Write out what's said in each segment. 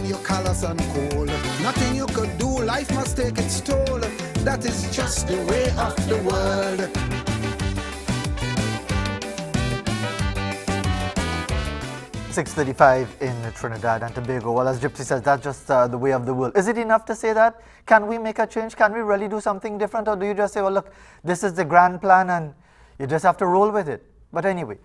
you're callous and cold. Nothing you could do, life must take its toll. That is just the way of the world. .35 in Trinidad and Tobago. Well, as Gypsy says, that's just the way of the world. Is it enough to say that? Can we make a change? Can we really do something different? Or do you just say, well, look, this is the grand plan and you just have to roll with it? But anyway,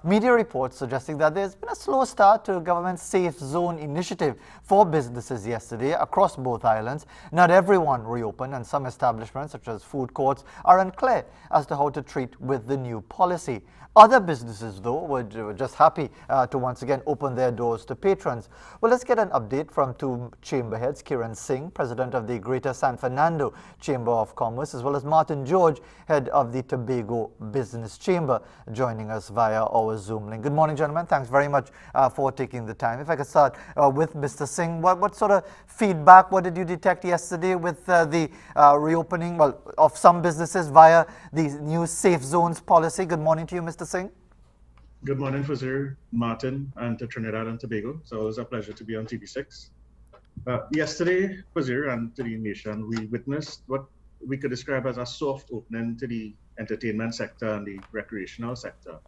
media reports suggesting that there's been a slow start to government's Safe Zone initiative for businesses yesterday across both islands. Not everyone reopened, and some establishments, such as food courts, are unclear as to how to treat with the new policy. Other businesses, though, were just happy to once again open their doors to patrons. Well, let's get an update from two chamber heads, Kiran Singh, president of the Greater San Fernando Chamber of Commerce, as well as Martin George, head of the Tobago Business Chamber, joining us via our Zoom link. Good morning, gentlemen. Thanks very much for taking the time. If I could start with Mr. Singh, what sort of feedback, what did you detect yesterday with the reopening of some businesses via the new Safe Zones policy? Good morning to you, Mr. Singh. Good morning, Fazir, Martin, and to Trinidad and Tobago. So it was a pleasure to be on TV6. Yesterday, Fazir, and to the nation, we witnessed what we could describe as a soft opening to the entertainment sector and the recreational sector.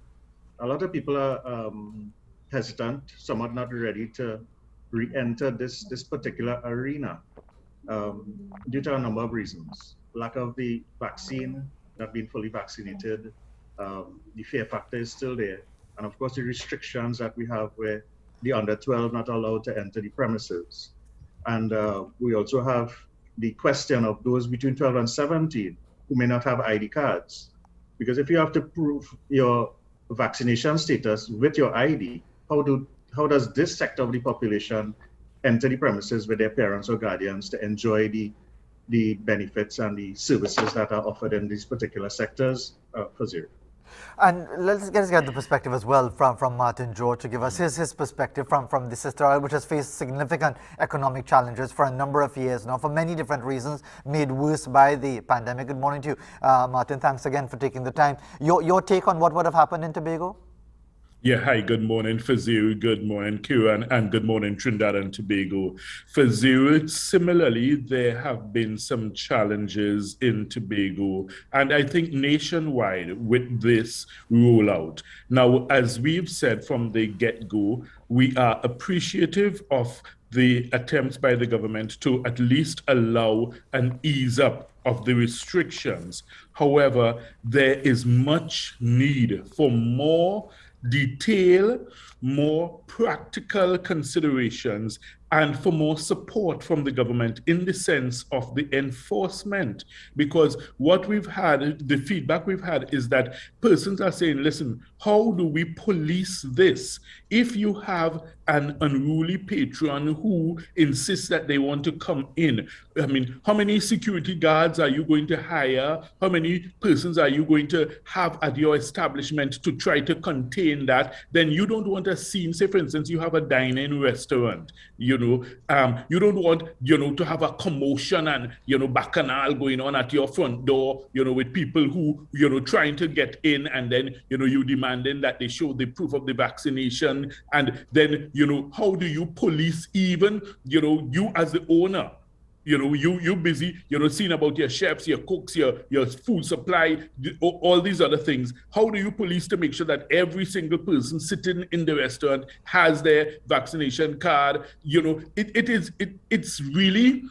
A lot of people are hesitant, somewhat not ready to re-enter this particular arena due to a number of reasons. Lack of the vaccine, not being fully vaccinated, the fear factor is still there. And of course, the restrictions that we have where the under 12 not allowed to enter the premises. And we also have the question of those between 12 and 17 who may not have ID cards. Because if you have to prove your vaccination status with your ID, how does this sector of the population enter the premises with their parents or guardians to enjoy the benefits and the services that are offered in these particular sectors for zero? And let's get the perspective as well from Martin George to give us his perspective from the Sister Isle, which has faced significant economic challenges for a number of years now, for many different reasons, made worse by the pandemic. Good morning to you, Martin. Thanks again for taking the time. Your take on what would have happened in Tobago? Yeah, hi, good morning, Fazil, good morning, Kiran, and good morning, Trinidad and Tobago. Fazil, similarly, there have been some challenges in Tobago, and I think nationwide with this rollout. Now, as we've said from the get-go, we are appreciative of the attempts by the government to at least allow an ease up of the restrictions. However, there is much need for more detail, more practical considerations, and for more support from the government in the sense of the enforcement. Because what we've had, the feedback we've had is that persons are saying, listen, how do we police this? If you have an unruly patron who insists that they want to come in, I mean, how many security guards are you going to hire? How many persons are you going to have at your establishment to try to contain that? Then you don't want a scene. Say, for instance, you have a dine-in restaurant, you don't want, to have a commotion and, bacchanal going on at your front door, with people who, trying to get in, and then, you demanding that they show the proof of the vaccination. And then, how do you police even, you as the owner? You busy, seeing about your chefs, your cooks, your food supply, all these other things. How do you police to make sure that every single person sitting in the restaurant has their vaccination card? It's really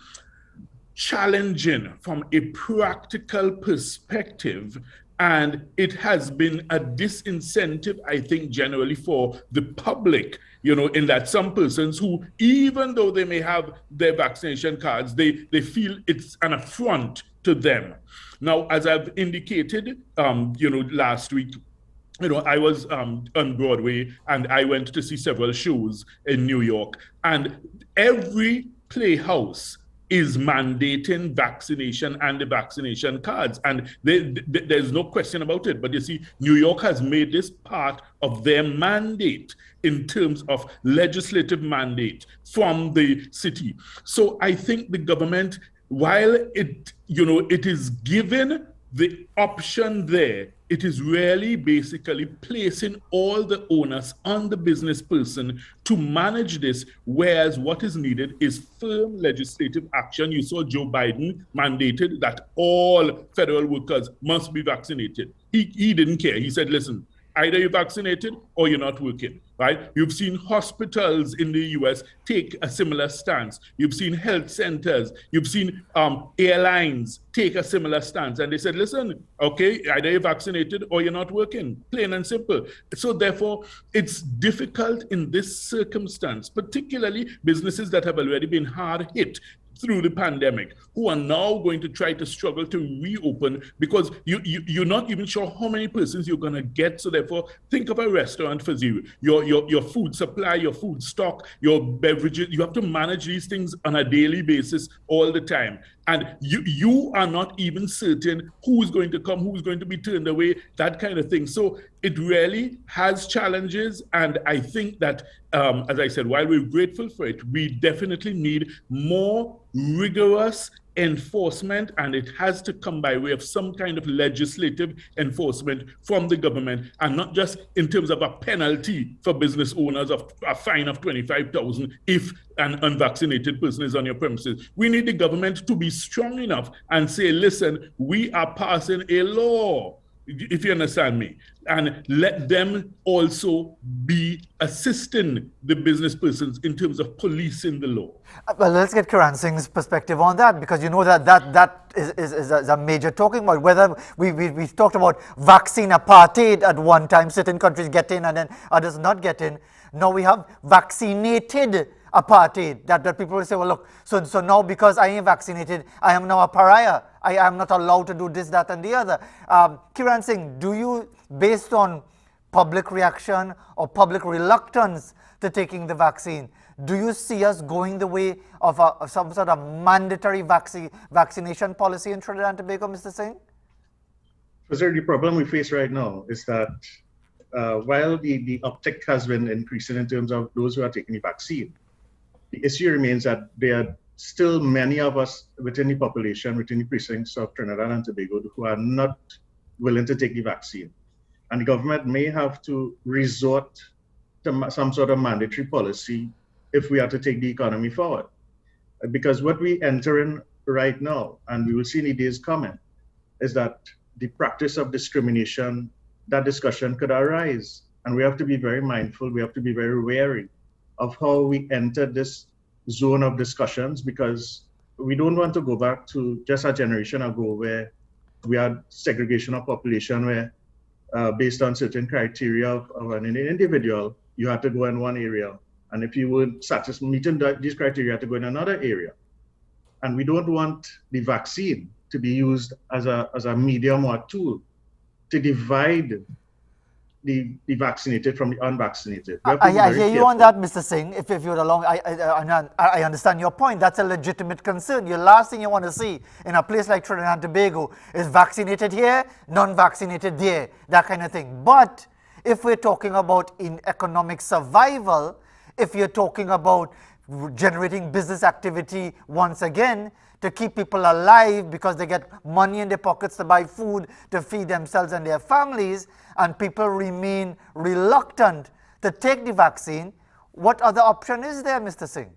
challenging from a practical perspective. And it has been a disincentive, I think, generally for the public, in that some persons who, even though they may have their vaccination cards, they feel it's an affront to them. Now, as I've indicated, last week, I was on Broadway and I went to see several shows in New York, and every playhouse is mandating vaccination and the vaccination cards. And there's no question about it. But you see, New York has made this part of their mandate in terms of legislative mandate from the city. So I think the government, while it is given the option there, it is really basically placing all the onus on the business person to manage this, whereas what is needed is firm legislative action. You saw Joe Biden mandated that all federal workers must be vaccinated. He didn't care. He said, listen, either you're vaccinated or you're not working, right? You've seen hospitals in the US take a similar stance. You've seen health centers, you've seen airlines take a similar stance. And they said, listen, okay, either you're vaccinated or you're not working, plain and simple. So therefore, it's difficult in this circumstance, particularly businesses that have already been hard hit through the pandemic, who are now going to try to struggle to reopen because you're not even sure how many persons you're going to get. So therefore, think of a restaurant for you. Your food supply, your food stock, your beverages, you have to manage these things on a daily basis all the time. And you are not even certain who's going to come, who's going to be turned away, that kind of thing. So it really has challenges. And I think that, as I said, while we're grateful for it, we definitely need more rigorous enforcement, and it has to come by way of some kind of legislative enforcement from the government, and not just in terms of a penalty for business owners of a fine of 25,000 if an unvaccinated person is on your premises. We need the government to be strong enough and say, listen, we are passing a law, if you understand me, and let them also be assisting the business persons in terms of policing the law. Well, let's get Kiran Singh's perspective on that, because you know that is a major talking about. Whether we've talked about vaccine apartheid at one time, certain countries get in and then others not get in. Now we have vaccinated apartheid, that people will say, well, look, so now because I am vaccinated, I am now a pariah. I am not allowed to do this, that, and the other. Kiran Singh, do you, based on public reaction or public reluctance to taking the vaccine, do you see us going the way of some sort of mandatory vaccination policy in Trinidad and Tobago, Mr. Singh? Sir, the problem we face right now is that while the uptick has been increasing in terms of those who are taking the vaccine, the issue remains that there are still many of us within the population, within the precincts of Trinidad and Tobago, who are not willing to take the vaccine. And the government may have to resort to some sort of mandatory policy if we are to take the economy forward. Because what we enter in right now, and we will see in the days coming, is that the practice of discrimination, that discussion could arise. And we have to be very mindful, we have to be very wary of how we enter this zone of discussions, because we don't want to go back to just a generation ago where we had segregation of population where based on certain criteria of an individual, you had to go in one area. And if you weren't meeting these criteria, you had to go in another area. And we don't want the vaccine to be used as a medium or a tool to divide the vaccinated from the unvaccinated. I hear you on that, Mr. Singh. If you're along, I understand your point. That's a legitimate concern. The last thing you want to see in a place like Trinidad and Tobago is vaccinated here, non-vaccinated there, that kind of thing. But if we're talking about in economic survival, if you're talking about generating business activity once again, to keep people alive because they get money in their pockets to buy food to feed themselves and their families, and people remain reluctant to take the vaccine, what other option is there, Mr. Singh?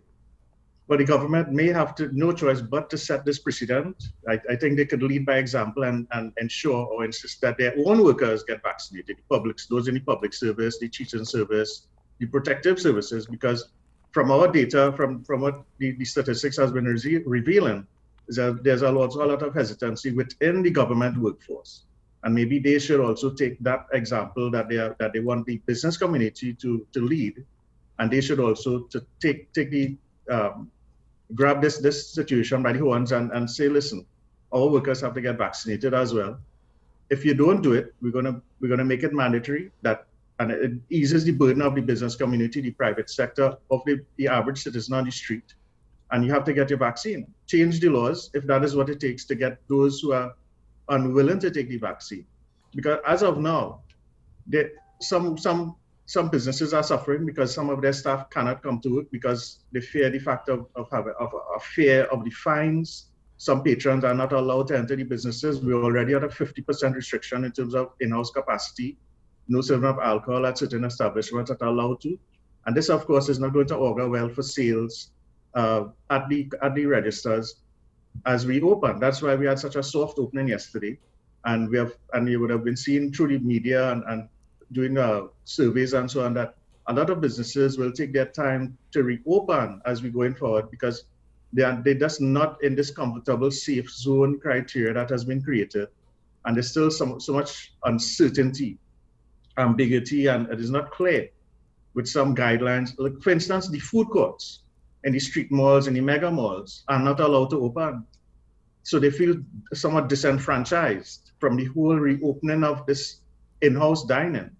Well, the government may have no choice but to set this precedent. I think they could lead by example and ensure or insist that their own workers get vaccinated, the publics, those in the public service, the teaching service, the protective services, because from our data, from what the statistics has been revealing, is that there's also a lot of hesitancy within the government workforce. And maybe they should also take that example that they want the business community to lead, and they should also to take the grab this situation by the horns and say, listen, our workers have to get vaccinated as well. If you don't do it, we're gonna make it mandatory, and it eases the burden of the business community, the private sector, of the average citizen on the street. And you have to get your vaccine. Change the laws if that is what it takes to get those who are unwilling to take the vaccine. Because as of now, some businesses are suffering because some of their staff cannot come to work because they fear the fact of fear of the fines. some patrons are not allowed to enter the businesses. We're already at a 50% restriction in terms of in-house capacity, no serving of alcohol at certain establishments that are allowed to. And this, of course, is not going to augur well for sales at the registers as we open. That's why we had such a soft opening yesterday. And you would have been seeing through the media and doing surveys and so on that a lot of businesses will take their time to reopen as we going forward, because they're just not in this comfortable safe zone criteria that has been created. And there's still so much uncertainty, ambiguity, and it is not clear with some guidelines. Like, for instance, the food courts in the street malls and the mega malls are not allowed to open. So they feel somewhat disenfranchised from the whole reopening of this in-house dining,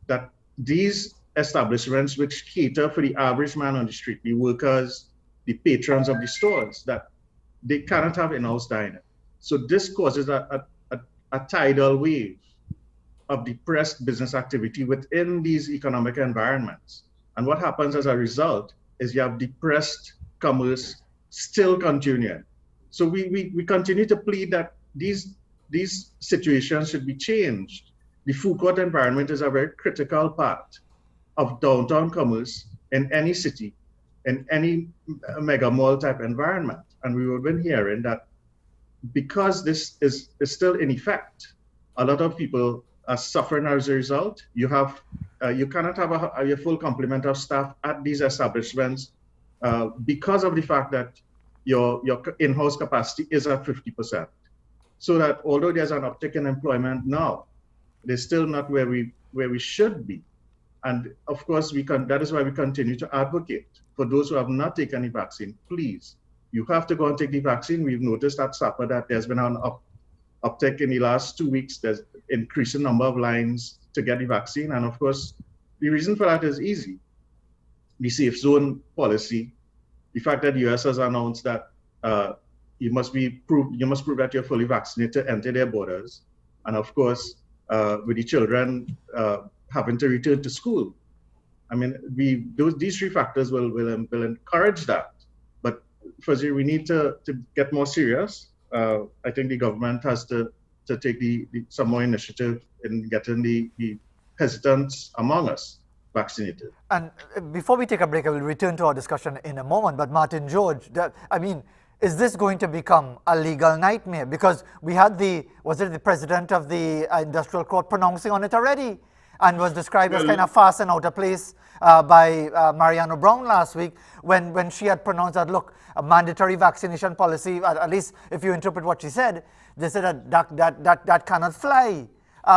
that these establishments which cater for the average man on the street, the workers, the patrons of the stores, that they cannot have in-house dining. So this causes a tidal wave of depressed business activity within these economic environments. And what happens as a result is you have depressed commerce still continuing. So we continue to plead that these situations should be changed. The food court environment is a very critical part of downtown commerce in any city, in any mega mall type environment. And we have been hearing that because this is still in effect, a lot of people are suffering as a result. You cannot have a full complement of staff at these establishments because of the fact that your in-house capacity is at 50%. So that although there's an uptick in employment now, they're still not where we should be. And of course, that is why we continue to advocate for those who have not taken the vaccine. Please, you have to go and take the vaccine. We've noticed at SAPA that there's been an uptick in the last 2 weeks. There's increasing number of lines to get the vaccine. And of course, the reason for that is easy. The safe zone policy, the fact that the US has announced that you must prove that you're fully vaccinated to enter their borders. And of course, with the children having to return to school. I mean, these three factors will encourage that. But firstly, we need to get more serious. I think the government has to take some more initiative in getting the hesitants among us vaccinated. And before we take a break, I will return to our discussion in a moment. But Martin George, is this going to become a legal nightmare? Because we had the president of the industrial court pronouncing on it already, and was described as kind of fast and out of place by Mariano Brown last week when she had pronounced that, look, a mandatory vaccination policy, at least if you interpret what she said, they said that cannot fly.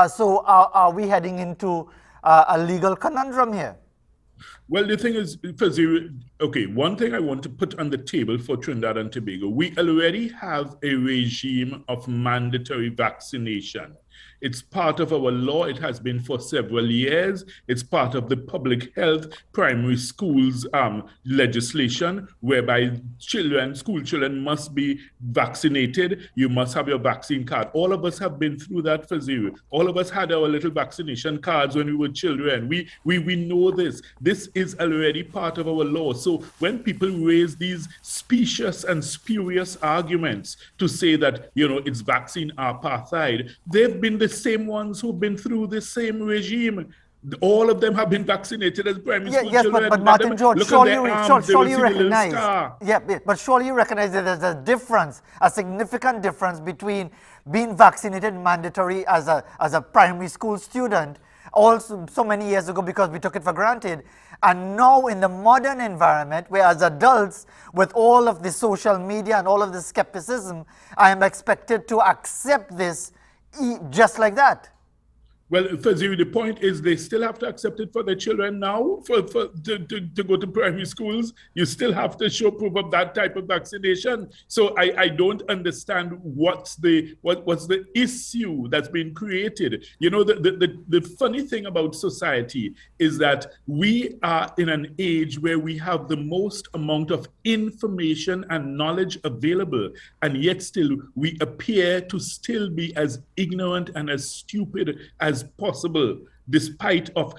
So are we heading into a legal conundrum here? Well, the thing is, one thing I want to put on the table for Trinidad and Tobago, we already have a regime of mandatory vaccination. It's part of our law. It has been for several years. It's part of the public health primary schools legislation, whereby school children must be vaccinated. You must have your vaccine card. All of us have been through that, Fazil. All of us had our little vaccination cards when we were children. We know this. This is already part of our law. So when people raise these specious and spurious arguments to say that, it's vaccine apartheid, they've been the same ones who've been through the same regime. All of them have been vaccinated as primary school children. But Martin George, surely you recognize that there's a difference, a significant difference between being vaccinated mandatory as a primary school student also so many years ago because we took it for granted, and now in the modern environment where as adults with all of the social media and all of the skepticism, I am expected to accept this just like that. Well, Fazil, the point is they still have to accept it for their children now to go to primary schools. You still have to show proof of that type of vaccination. So I don't understand what's the issue that's been created. The funny thing about society is that we are in an age where we have the most amount of information and knowledge available, and yet still we appear to still be as ignorant and as stupid as as possible, despite of,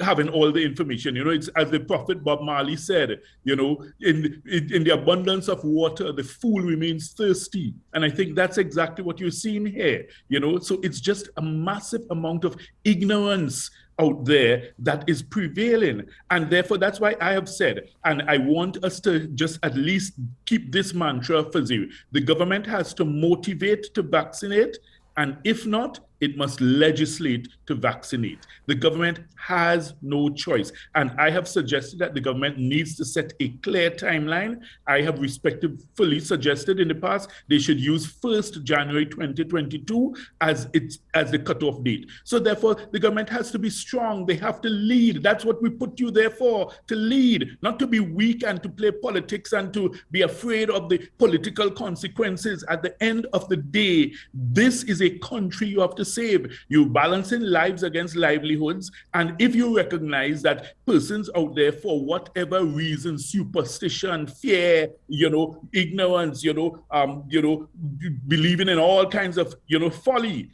having all the information. It's as the prophet Bob Marley said, in the abundance of water, the fool remains thirsty. And I think that's exactly what you're seeing here. So it's just a massive amount of ignorance out there that is prevailing. And therefore, that's why I have said, and I want us to just at least keep this mantra for you. The government has to motivate to vaccinate, and if not, it must legislate to vaccinate. The government has no choice. And I have suggested that the government needs to set a clear timeline. I have respectfully suggested in the past they should use 1st January 2022 as the cutoff date. So therefore, the government has to be strong. They have to lead. That's what we put you there for, to lead, not to be weak and to play politics and to be afraid of the political consequences. At the end of the day, this is a country you have to save. You're balancing lives against livelihoods. And if you recognize that persons out there, for whatever reason, superstition, fear, ignorance, believing in all kinds of, folly,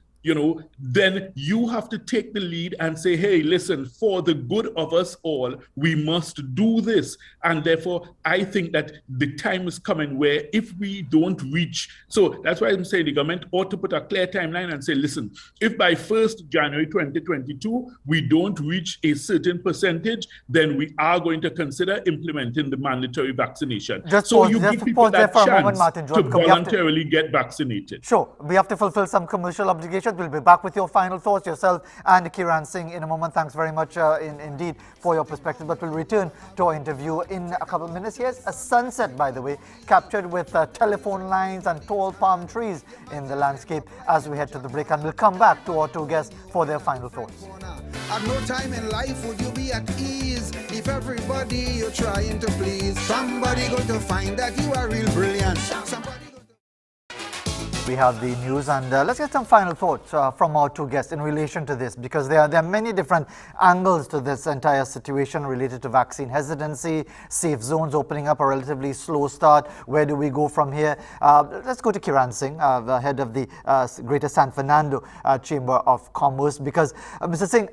then you have to take the lead and say, hey, listen, for the good of us all, we must do this. And therefore, I think that the time is coming where if we don't reach, so that's why I'm saying the government ought to put a clear timeline and say, listen, if by 1st January 2022, we don't reach a certain percentage, then we are going to consider implementing the mandatory vaccination. You give people that chance to voluntarily get vaccinated. Sure, we have to fulfill some commercial obligations. We'll be back with your final thoughts, yourself and Kiran Singh, in a moment. Thanks very much indeed for your perspective. But we'll return to our interview in a couple of minutes. Here's a sunset, by the way, captured with telephone lines and tall palm trees in the landscape as we head to the break. And we'll come back to our two guests for their final thoughts. At no time in life would you be at ease if everybody you're trying to please. Somebody going to find that you are real brilliant. We have the news, and let's get some final thoughts from our two guests in relation to this, because there are many different angles to this entire situation related to vaccine hesitancy, safe zones opening up, a relatively slow start. Where do we go from here? Let's go to Kiran Singh, the head of the Greater San Fernando Chamber of Commerce, because Mr. Singh,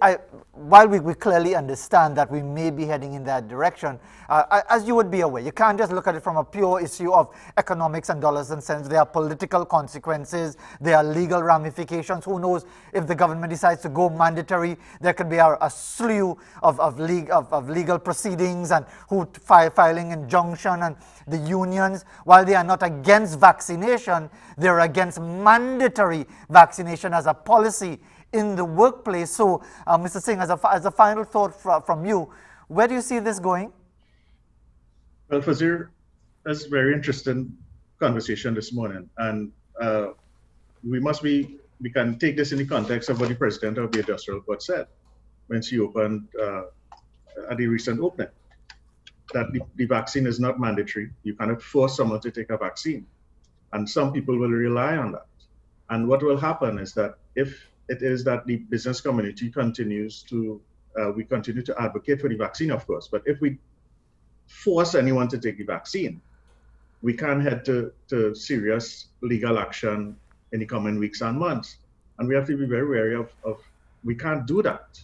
while we clearly understand that we may be heading in that direction, as you would be aware, you can't just look at it from a pure issue of economics and dollars and cents. There are political consequences, there are legal ramifications. Who knows, if the government decides to go mandatory, there could be a slew of legal proceedings and filing injunction, and the unions, while they are not against vaccination, they're against mandatory vaccination as a policy in the workplace. So, Mr. Singh, as a final thought from you, where do you see this going? Well, Fazir, that's a very interesting conversation this morning. And we can take this in the context of what the president of the Industrial Court said when she opened at the recent opening, that the vaccine is not mandatory. You cannot force someone to take a vaccine. And some people will rely on that. And what will happen is that if it is that the business community continues to, we continue to advocate for the vaccine, of course, but if we force anyone to take the vaccine, we can head to serious legal action in the coming weeks and months. And we have to be very wary of we can't do that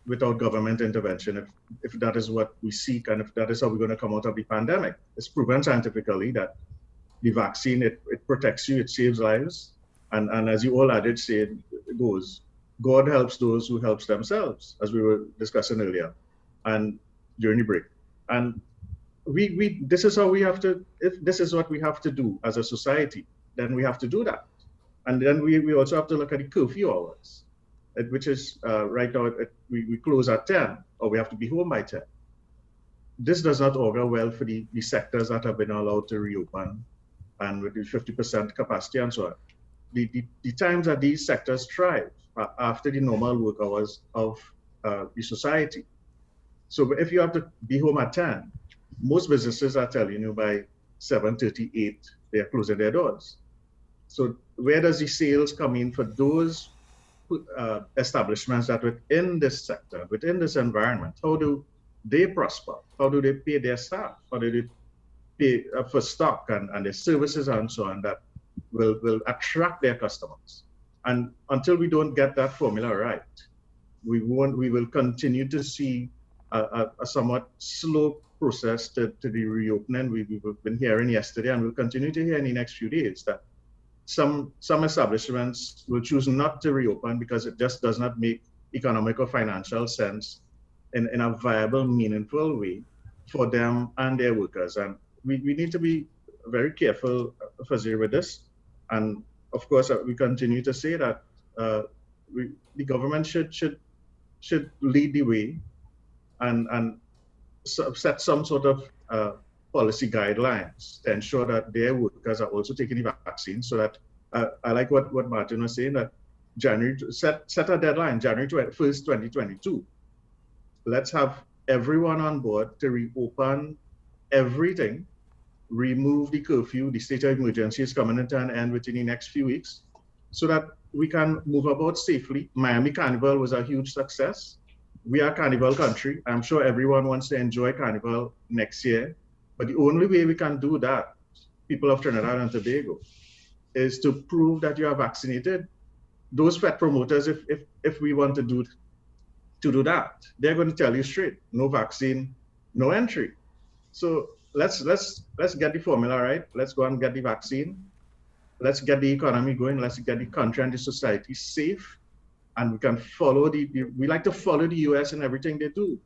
without government intervention if that is what we seek and if that is how we're going to come out of the pandemic. It's proven scientifically that the vaccine, it protects you, it saves lives. And as you all added, it goes, God helps those who helps themselves, as we were discussing earlier and during the break. And this is how we have to, if this is what we have to do as a society, then we have to do that. And then we also have to look at the curfew hours, which is right now, we close at 10, or we have to be home by 10. This does not augur well for the sectors that have been allowed to reopen and with the 50% capacity and so on. The times that these sectors thrive after the normal work hours of the society. So if you have to be home at 10, most businesses are telling you by 7:38 they are closing their doors. So where does the sales come in for those establishments that within this sector, within this environment? How do they prosper? How do they pay their staff? How do they pay for stock and their services and so on that will attract their customers? And until we don't get that formula right, we will continue to see a somewhat slow process to the reopening. We've been hearing yesterday, and we'll continue to hear in the next few days, that some establishments will choose not to reopen because it just does not make economic or financial sense in a viable, meaningful way for them and their workers. And we need to be very careful, Fazir, with this. And of course, we continue to say that the government should lead the way and set some sort of policy guidelines to ensure that their workers are also taking the vaccine, so that I like what Martin was saying, that set a deadline, January 1st, 2022. Let's have everyone on board to reopen everything, remove the curfew. The state of emergency is coming into an end within the next few weeks, so that we can move about safely. Miami Carnival was a huge success. We are a carnival country. I'm sure everyone wants to enjoy carnival next year. But the only way we can do that, people of Trinidad and Tobago, is to prove that you are vaccinated. Those pet promoters, if we want to do that, they're going to tell you straight, no vaccine, no entry. So let's get the formula right. Let's go and get the vaccine. Let's get the economy going. Let's get the country and the society safe. And we can follow we like to follow the US in everything they do.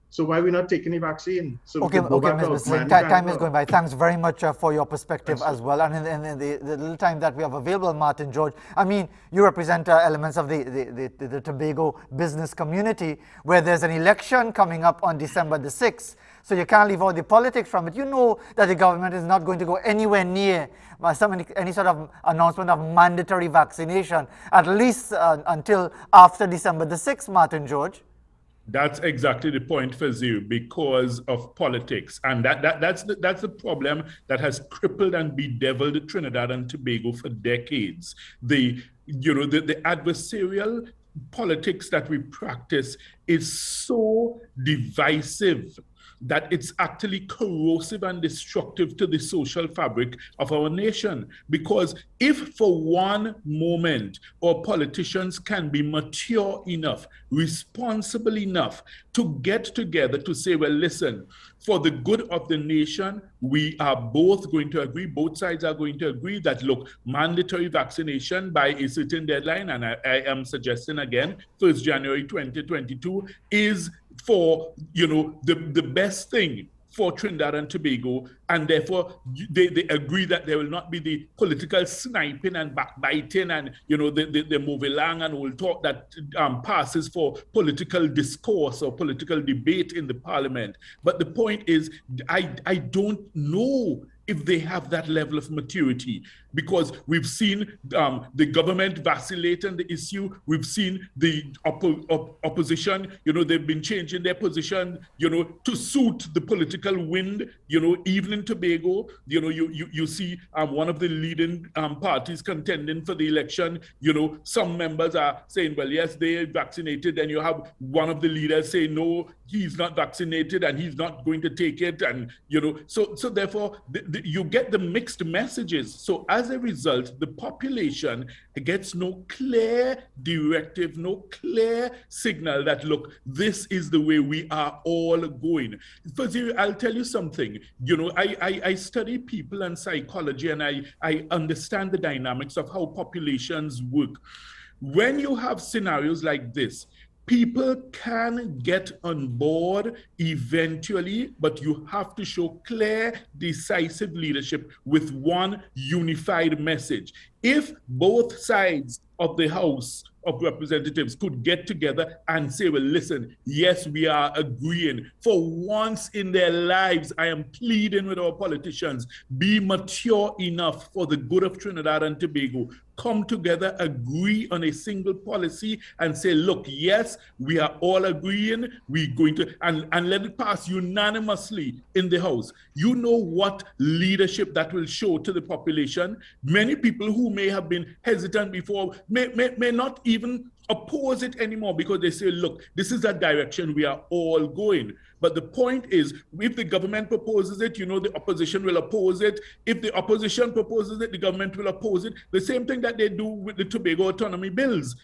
So why are we not taking the vaccine? So Okay, Mr. Singh, time is going by. Thanks very much for your perspective as well. And in the little time that we have available, Martin George, I mean, you represent elements of the Tobago business community, where there's an election coming up on December the 6th. So you can't leave all the politics from it. You know that the government is not going to go anywhere near any sort of announcement of mandatory vaccination, at least until after December the 6th, Martin George. That's exactly the point, Fazil, because of politics. And that's the problem that has crippled and bedeviled Trinidad and Tobago for decades. The adversarial politics that we practice is so divisive that it's actually corrosive and destructive to the social fabric of our nation. Because if for one moment our politicians can be mature enough, responsible enough to get together to say, well, listen, for the good of the nation, we are both going to agree, both sides are going to agree that, look, mandatory vaccination by a certain deadline, and I am suggesting again, 1st January 2022, is for, the best thing for Trinidad and Tobago, and therefore they agree that there will not be the political sniping and backbiting and the move along and all talk that passes for political discourse or political debate in the parliament. But the point is, I don't know if they have that level of maturity, because we've seen the government vacillate on the issue. We've seen the opposition, they've been changing their position, to suit the political wind, even in Tobago. You see one of the leading parties contending for the election, some members are saying, well, yes, they're vaccinated, and you have one of the leaders say, no, he's not vaccinated and he's not going to take it. And, so therefore, you get the mixed messages. So as a result, the population gets no clear directive, no clear signal that, look, this is the way we are all going. Fazir, I'll tell you something. I study people and psychology, and I understand the dynamics of how populations work. When you have scenarios like this, people can get on board eventually, but you have to show clear, decisive leadership with one unified message. If both sides of the House of Representatives could get together and say, well, listen, yes, we are agreeing. For once in their lives, I am pleading with our politicians, be mature enough for the good of Trinidad and Tobago. Come together, agree on a single policy and say, look, yes, we are all agreeing, we're going to, and let it pass unanimously in the House. You know what leadership that will show to the population. Many people who may have been hesitant before may not even oppose it anymore because they say, look, this is the direction we are all going. But the point is, if the government proposes it, the opposition will oppose it. If the opposition proposes it, the government will oppose it. The same thing that they do with the Tobago autonomy bills,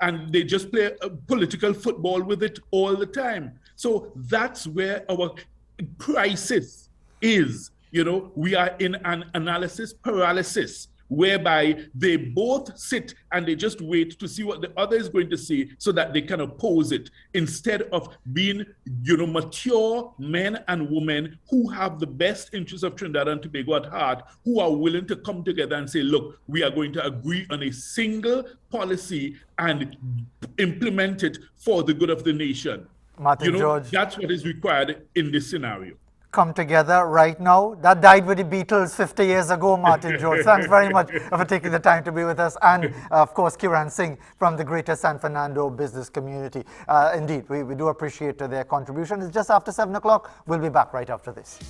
and they just play political football with it all the time. So that's where our crisis is. We are in an analysis paralysis, whereby they both sit and they just wait to see what the other is going to say so that they can oppose it, instead of being, mature men and women who have the best interests of Trinidad and Tobago at heart, who are willing to come together and say, look, we are going to agree on a single policy and implement it for the good of the nation. Martin George. That's what is required in this scenario. Come together right now. That died with the Beatles 50 years ago, Martin George. Thanks very much for taking the time to be with us. And, of course, Kiran Singh from the Greater San Fernando business community. Indeed, we do appreciate their contribution. It's just after 7 o'clock. We'll be back right after this.